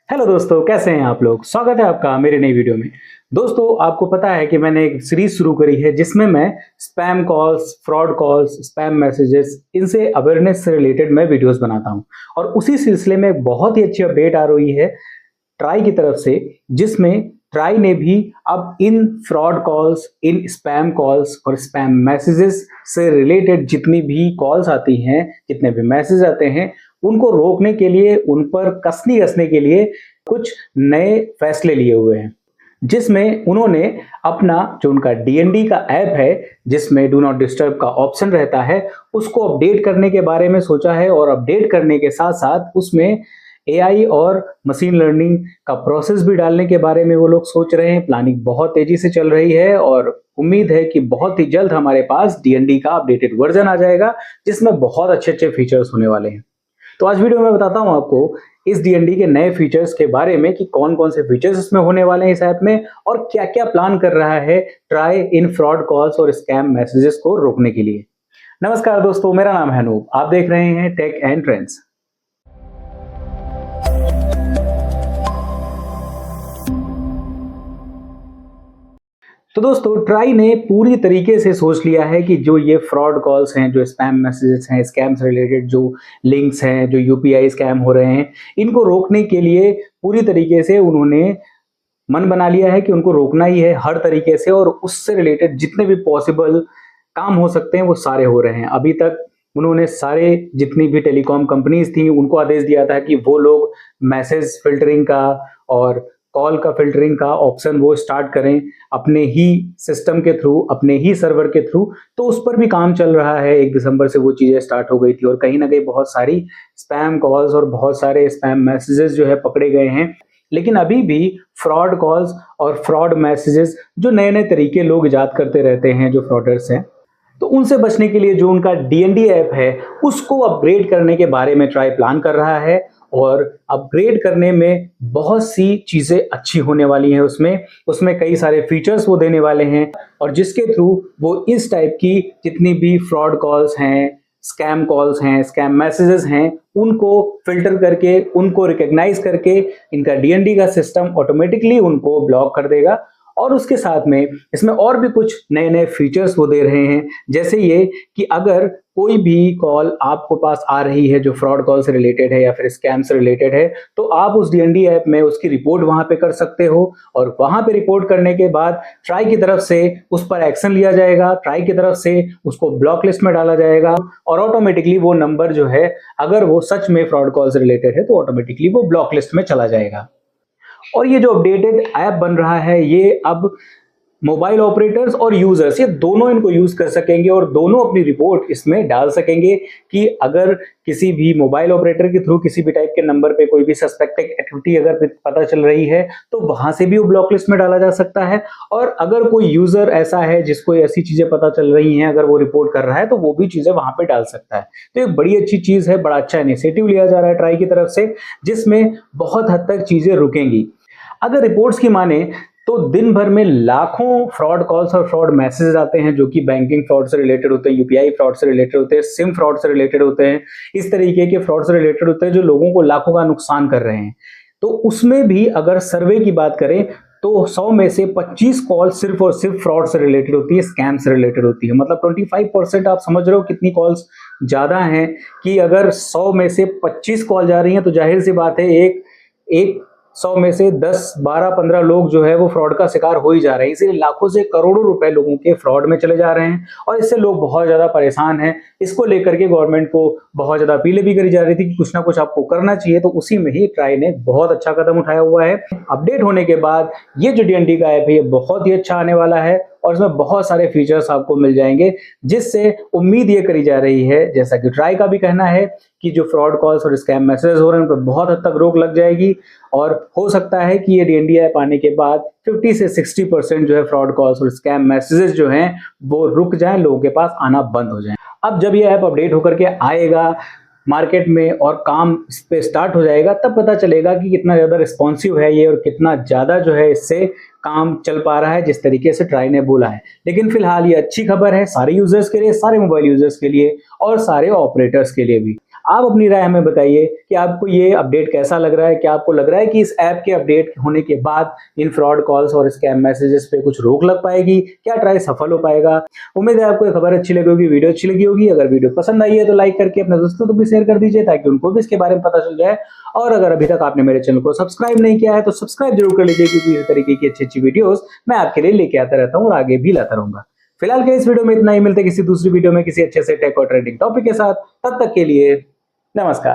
Hello दोस्तों, कैसे हैं आप लोग। स्वागत है आपका मेरे नई वीडियो में। दोस्तों, आपको पता है कि मैंने एक सीरीज शुरू करी है जिसमें मैं spam calls, fraud calls, spam messages, इनसे अवेयरनेस से रिलेटेड मैं वीडियोस बनाता हूं। और उसी सिलसिले में एक बहुत ही अच्छी अपडेट आ रही है ट्राई की तरफ से, जिसमें ट्राई ने भी अब इन फ्रॉड कॉल्स, इन स्पैम कॉल्स और स्पैम मैसेजेस से रिलेटेड जितनी भी कॉल्स आती हैं, जितने भी मैसेज आते हैं, उनको रोकने के लिए, उन पर कसनी कसने के लिए कुछ नए फैसले लिए हुए हैं। जिसमें उन्होंने अपना जो उनका डीएनडी का ऐप है, जिसमें डू नॉट डिस्टर्ब का ऑप्शन रहता है, उसको अपडेट करने के बारे में सोचा है। और अपडेट करने के साथ साथ उसमें एआई और मशीन लर्निंग का प्रोसेस भी डालने के बारे में वो लोग सोच रहे हैं। प्लानिंग बहुत तेजी से चल रही है और उम्मीद है कि बहुत ही जल्द हमारे पास डीएनडी का अपडेटेड वर्जन आ जाएगा, जिसमें बहुत अच्छे अच्छे फीचर्स होने वाले हैं। तो आज वीडियो में बताता हूं आपको इस डीएनडी के नए फीचर्स के बारे में कि कौन कौन से फीचर्स इसमें होने वाले हैं इस ऐप में, और क्या क्या प्लान कर रहा है ट्राई इन फ्रॉड कॉल्स और स्कैम मैसेजेस को रोकने के लिए। नमस्कार दोस्तों, मेरा नाम है अनूप। आप देख रहे हैं टेक एंड ट्रेंड्स। तो दोस्तों, ट्राई ने पूरी तरीके से सोच लिया है कि जो ये फ्रॉड कॉल्स हैं, जो स्पैम मैसेजेस हैं, स्कैम से रिलेटेड जो लिंक्स हैं, जो यूपीआई स्कैम हो रहे हैं, इनको रोकने के लिए पूरी तरीके से उन्होंने मन बना लिया है कि उनको रोकना ही है हर तरीके से। और उससे रिलेटेड जितने भी पॉसिबल काम हो सकते हैं वो सारे हो रहे हैं। अभी तक उन्होंने सारे जितनी भी टेलीकॉम कंपनीज थी उनको आदेश दिया था कि वो लोग मैसेज फिल्टरिंग का और कॉल का फिल्टरिंग का ऑप्शन वो स्टार्ट करें अपने ही सिस्टम के थ्रू, अपने ही सर्वर के थ्रू। तो उस पर भी काम चल रहा है। 1 दिसंबर से वो चीजें स्टार्ट हो गई थी और कहीं ना कहीं बहुत सारी स्पैम कॉल्स और बहुत सारे स्पैम मैसेजेस जो है पकड़े गए हैं। लेकिन अभी भी फ्रॉड कॉल्स और फ्रॉड मैसेजेस, जो नए नए तरीके लोग इजाद करते रहते हैं, जो फ्रॉडर्स हैं, तो उनसे बचने के लिए जो उनका डीएनडी ऐप है उसको अपग्रेड करने के बारे में ट्राई प्लान कर रहा है। और अपग्रेड करने में बहुत सी चीजें अच्छी होने वाली हैं। उसमें कई सारे फीचर्स वो देने वाले हैं, और जिसके थ्रू वो इस टाइप की जितनी भी फ्रॉड कॉल्स हैं, स्कैम कॉल्स हैं, स्कैम मैसेजेस हैं, उनको फिल्टर करके, उनको रिकॉग्नाइज करके इनका डीएनडी का सिस्टम ऑटोमेटिकली उनको ब्लॉक कर देगा। और उसके साथ में इसमें और भी कुछ नए नए फीचर्स वो दे रहे हैं, जैसे ये कि अगर कोई भी कॉल आपको पास आ रही है जो फ्रॉड कॉल से रिलेटेड है या फिर स्कैम से रिलेटेड है, तो आप उस डीएनडी ऐप में उसकी रिपोर्ट वहां पे कर सकते हो। और वहां पे रिपोर्ट करने के बाद ट्राई की तरफ से उस पर एक्शन लिया जाएगा, ट्राई की तरफ से उसको ब्लॉक लिस्ट में डाला जाएगा। और ऑटोमेटिकली वो नंबर जो है, अगर वो सच में फ्रॉड कॉल से रिलेटेड है, तो ऑटोमेटिकली वो ब्लॉक लिस्ट में चला जाएगा। और ये जो अपडेटेड ऐप बन रहा है, ये अब मोबाइल ऑपरेटर्स और यूजर्स, ये दोनों इनको यूज कर सकेंगे और दोनों अपनी रिपोर्ट इसमें डाल सकेंगे कि अगर किसी भी मोबाइल ऑपरेटर के थ्रू किसी भी टाइप के नंबर पे कोई भी सस्पेक्टेड एक्टिविटी अगर पता चल रही है, तो वहां से भी वो ब्लॉक लिस्ट में डाला जा सकता है। और अगर कोई यूजर ऐसा है जिसको ऐसी चीजें पता चल रही हैं, अगर वो रिपोर्ट कर रहा है, तो वो भी चीजें वहां पे डाल सकता है। तो एक बड़ी अच्छी चीज है, बड़ा अच्छा इनिशिएटिव लिया जा रहा है ट्राई की तरफ से, जिसमें बहुत हद तक चीजें रुकेंगी। अगर रिपोर्ट्स की माने तो दिन भर में लाखों फ्रॉड कॉल्स और फ्रॉड मैसेज आते हैं, जो कि बैंकिंग फ्रॉड से रिलेटेड होते हैं, यूपीआई फ्रॉड से रिलेटेड होते हैं, सिम फ्रॉड से रिलेटेड होते हैं, इस तरीके के फ्रॉड से रिलेटेड होते हैं जो लोगों को लाखों का नुकसान कर रहे हैं। तो उसमें भी अगर सर्वे की बात करें तो 100 में से 25 कॉल सिर्फ और सिर्फ फ्रॉड से रिलेटेड होती है, स्कैम से रिलेटेड होती है। मतलब 25%। आप समझ रहे हो कितनी कॉल्स ज्यादा हैं कि अगर 100 में से 25 कॉल जा रही हैं, तो जाहिर सी बात है एक 100 में से 10, 12, 15 लोग जो है वो फ्रॉड का शिकार हो ही जा रहे हैं। इसीलिए लाखों से करोड़ों रुपए लोगों के फ्रॉड में चले जा रहे हैं और इससे लोग बहुत ज्यादा परेशान हैं। इसको लेकर के गवर्नमेंट को बहुत ज्यादा अपीलें भी करी जा रही थी कि कुछ ना कुछ आपको करना चाहिए। तो उसी में ही ट्राई ने बहुत अच्छा कदम उठाया हुआ है। अपडेट होने के बाद ये जो डीएनडी का ऐप है, ये बहुत ही अच्छा आने वाला है और इसमें बहुत सारे फीचर्स आपको मिल जाएंगे, जिससे उम्मीद ये करी जा रही है, जैसा कि ट्राई का भी कहना है, कि जो फ्रॉड कॉल्स और स्कैम मैसेज हो रहे हैं उन पर बहुत हद तक रोक लग जाएगी। और हो सकता है कि ये डीएनडी ऐप आने के बाद 50 से 60% जो है फ्रॉड कॉल्स और स्कैम मैसेजेस जो हैं वो रुक जाएं, लोगों के पास आना बंद हो जाए। अब जब ये ऐप अपडेट होकर के आएगा मार्केट में और काम इस पे स्टार्ट हो जाएगा, तब पता चलेगा कि कितना ज़्यादा रिस्पॉन्सिव है ये और कितना ज़्यादा जो है इससे काम चल पा रहा है जिस तरीके से ट्राई ने बोला है। लेकिन फिलहाल ये अच्छी खबर है सारे यूजर्स के लिए, सारे मोबाइल यूजर्स के लिए और सारे ऑपरेटर्स के लिए भी। आप अपनी राय हमें बताइए कि आपको ये अपडेट कैसा लग रहा है। क्या आपको लग रहा है कि इस ऐप के अपडेट होने के बाद इन फ्रॉड कॉल्स और स्कैम मैसेजेस पे कुछ रोक लग पाएगी? क्या ट्राई सफल हो पाएगा? उम्मीद है आपको ये खबर अच्छी लगी होगी, वीडियो अच्छी लगी होगी। अगर वीडियो पसंद आई है तो लाइक करके अपने दोस्तों को भी शेयर कर दीजिए ताकि उनको भी इसके बारे में पता चल जाए। और अगर अभी तक आपने मेरे चैनल को सब्सक्राइब नहीं किया है तो सब्सक्राइब जरूर कर लीजिए, क्योंकि इस तरीके की अच्छी अच्छी वीडियोस मैं आपके लिए लेके आता रहता हूँ और आगे भी लाता रहूंगा। फिलहाल के इस वीडियो में इतना ही। मिलते हैं किसी दूसरी वीडियो में किसी अच्छे से टेक और ट्रेंडिंग टॉपिक के साथ। तब तक के लिए नमस्कार।